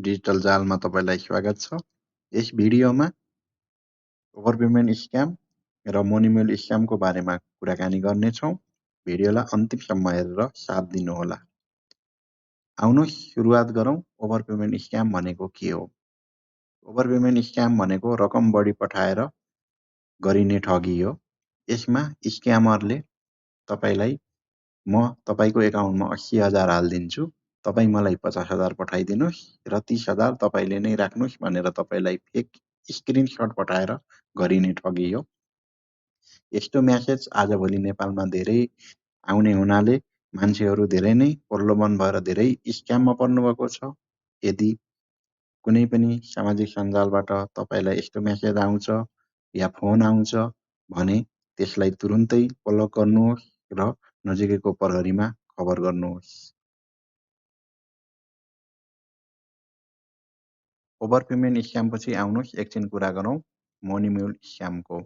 Digital जालमा तपाईलाई स्वागत छ। यस भिडियोमा ओभरपेमेन्ट स्क्याम र मनीमेल स्क्यामको बारेमा कुराकानी गर्नेछौँ। भिडियोलाई अन्तिमसम्म हेरेर साथ दिनुहोला। आउनुहोस् सुरुवात गरौँ। ओभरपेमेन्ट स्क्याम भनेको के हो? ओभरपेमेन्ट स्क्याम भनेको रकम बढी पठाएर गरिने ठगी हो। यसमा स्क्यामरले तपाईलाई म तपाईको एकाउन्टमा 80,000 हाल्दिन्छु, तपाई मलाई 50,000 पठाइदिनुस् र 30,000 तपाईले नै राख्नुस् भनेर तपाईलाई फेक स्क्रिनशट पठाएर गरिने ठगी हो। यस्तो म्यासेज आजभोलि नेपालमा धेरै आउने हुनाले मान्छेहरू धेरै नै प्रलोभन भएर धेरै स्क्याममा पर्नुभएको छ। यदि कुनै पनि सामाजिक सञ्जालबाट तपाईलाई यस्तो म्यासेज आउँछ या फोन आउँछ भने त्यसलाई तुरुन्तै ब्लक गर्नुहोस् र नजिकैको प्रहरीमा खबर गर्नुहोस्। ओभरपेमेन्ट स्क्यामपछि आउनुहोस् एकछिन कुरा गरौँ मनीमेल स्क्यामको।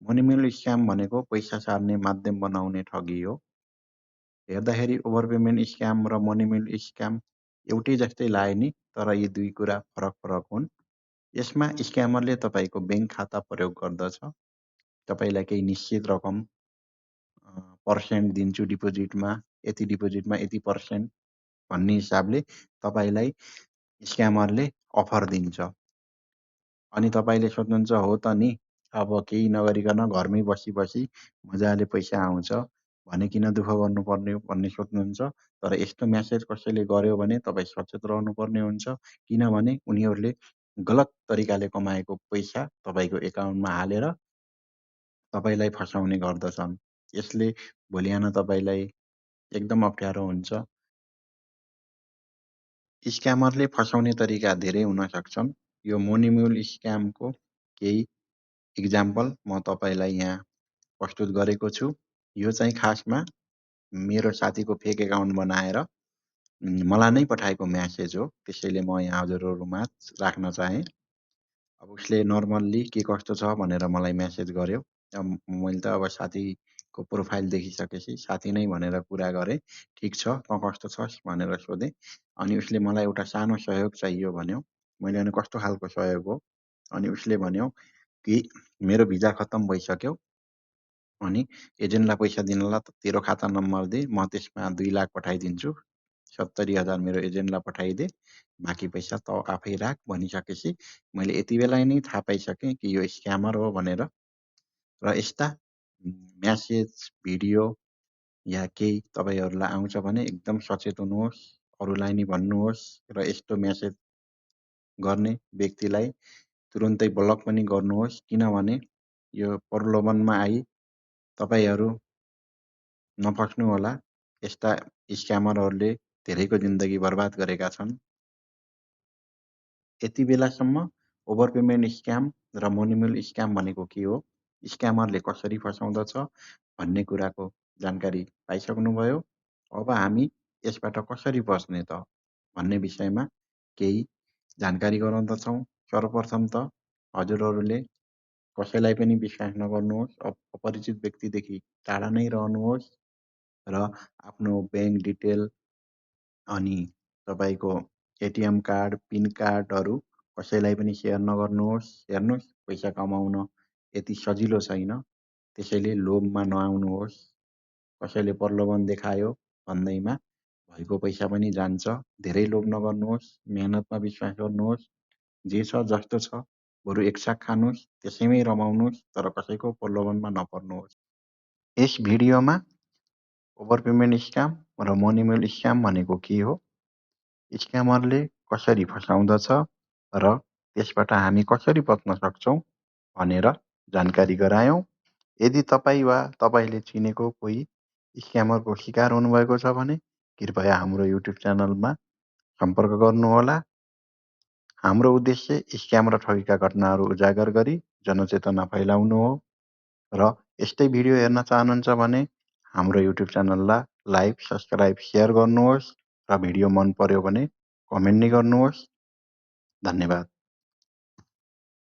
मनीमेल स्क्याम भनेको पैसा सार्ने माध्यम बनाउने ठगी हो। हेर्दाखेरि ओभरपेमेन्ट स्क्याम र मनीमेल स्क्याम एउटै जस्तै लाए नि, तर यी दुई कुरा फरक हुन्। यसमा स्क्यामरले तपाईको बैंक खाता प्रयोग गर्दछ। तपाईलाई केही निश्चित रकम पर्सेन्ट दिन्छु डिपोजिटमा, यति पर्सेन्ट भन्ने हिसाबले तपाईलाई स्क्यामरले अफर दिन्छ। अनि तपाईले सोच्नुहुन्छ हो त नि, अब केही नगरिकन घरमै बसी मजाले पैसा आउँछ भने किन दुःख गर्नुपर्ने भन्ने सोच्नुहुन्छ। तर यस्तो म्यासेज कसैले गर्यो भने तपाई सचेत रहनुपर्ने हुन्छ, किनभने उनीहरूले गलत तरिकाले कमाएको पैसा तपाईको एकाउन्टमा हालेर तपाईलाई फसाउने गर्दछन्। यसले भोलिआन तपाईलाई एकदम अप्ठ्यारो हुन्छ। स्क्यामरले फसाउने तरिका धेरै हुन सक्छन्। यो मनीमेल स्क्यामको केही इक्जाम्पल म तपाईलाई यहाँ प्रस्तुत गरेको छु। यो चाहिँ खासमा मेरो साथीको फेक एकाउन्ट बनाएर मलाई नै पठाएको म्यासेज हो, त्यसैले म यहाँ हजुरहरुमा राख्न चाहे। अब उसले नर्मल्ली के कस्तो छ भनेर मलाई म्यासेज गर्यो। मैले त अब साथीको प्रोफाइल देखिसकेपछि साथी नै भनेर कुरा गरे। ठीक छ, त कस्तो छस् भनेर सोधे। अनि उसले मलाई एउटा सानो सहयोग चाहियो भन्यो। मैले भने कस्तो खालको सहयोग हो? अनि उसले भन्यो कि मेरो भिजा खत्तम भइसक्यो, अनि एजेन्टलाई पैसा दिनला तेरो खाता नम्बर दे, म त्यसमा 2 लाख पठाइदिन्छु। 70,000 मेरो एजेन्टलाई पठाइदे, बाँकी पैसा त आफै राख भनिसकेपछि मैले यति बेला नै थाहा पाइसकेँ कि यो स्क्यामर हो भनेर। र यस्ता म्यासेज, भिडियो या केही तपाईहरुलाई आउँछ भने एकदम सचेत हुनुहोस्, अरूलाई नि भन्नुहोस् र यस्तो म्यासेज गर्ने व्यक्तिलाई तुरुन्तै ब्लक पनि गर्नुहोस्, किनभने यो प्रलोभनमा आई तपाईहरु नफस्नु होला। यस्ता स्क्यामरहरूले धेरैको जिन्दगी बर्बाद गरेका छन्। यति बेलासम्म ओभरपेमेन्ट स्क्याम र मनीमेल स्क्याम भनेको के हो, स्क्यामरले कसरी फसाउँदछ भन्ने कुराको जानकारी पाइसक्नुभयो। अब हामी यसबाट कसरी बच्ने त भन्ने विषयमा केही जानकारी गराउँदछौँ। सर्वप्रथम त हजुरहरुले कसैलाई पनि विश्वास नगर्नुहोस्, अपरिचित व्यक्तिदेखि टाढा नै रहनुहोस् र आफ्नो बैंक डिटेल अनि तपाईको एटीएम कार्ड, पिन कार्डहरु कसैलाई पनि सेयर नगर्नुहोस्। हेर्नुहोस्, पैसा कमाउन यति सजिलो छैन, त्यसैले लोभमा नआउनुहोस्। कसैले प्रलोभन देखायो भन्दैमा भएको पैसा पनि जान्छ। धेरै लोभ नगर्नुहोस्, मेहनतमा विश्वास गर्नुहोस्। जे छ जस्तो छ बरु एकसाथ खानुहोस्, त्यसैमै रमाउनुहोस्, तर कसैको प्रलोभनमा नपर्नुहोस्। यस भिडियोमा ओभरपेमेन्ट स्क्याम र मनीमेल स्क्याम भनेको के हो, स्क्यामरले कसरी फसाउँदछ र त्यसबाट हामी कसरी बच्न सक्छौं भनेर जानकारी गरायौं। यदि तपाई वा तपाईले चिनेको कोही स्क्यामरको शिकार हुनुभएको छ भने कृपया हाम्रो युट्युब च्यानलमा सम्पर्क गर्नुहोला। हाम्रो उद्देश्य स्क्याम र ठगीका घटनाहरू उजागर गरी जनचेतना फैलाउनु हो र यस्तै भिडियो हेर्न चाहनुहुन्छ भने हाम्रो युट्युब च्यानललाई लाइक, सब्स्क्राइब, शेयर गर्नुहोस् र भिडियो मन पर्यो भने कमेन्ट नि गर्नुहोस्। धन्यवाद।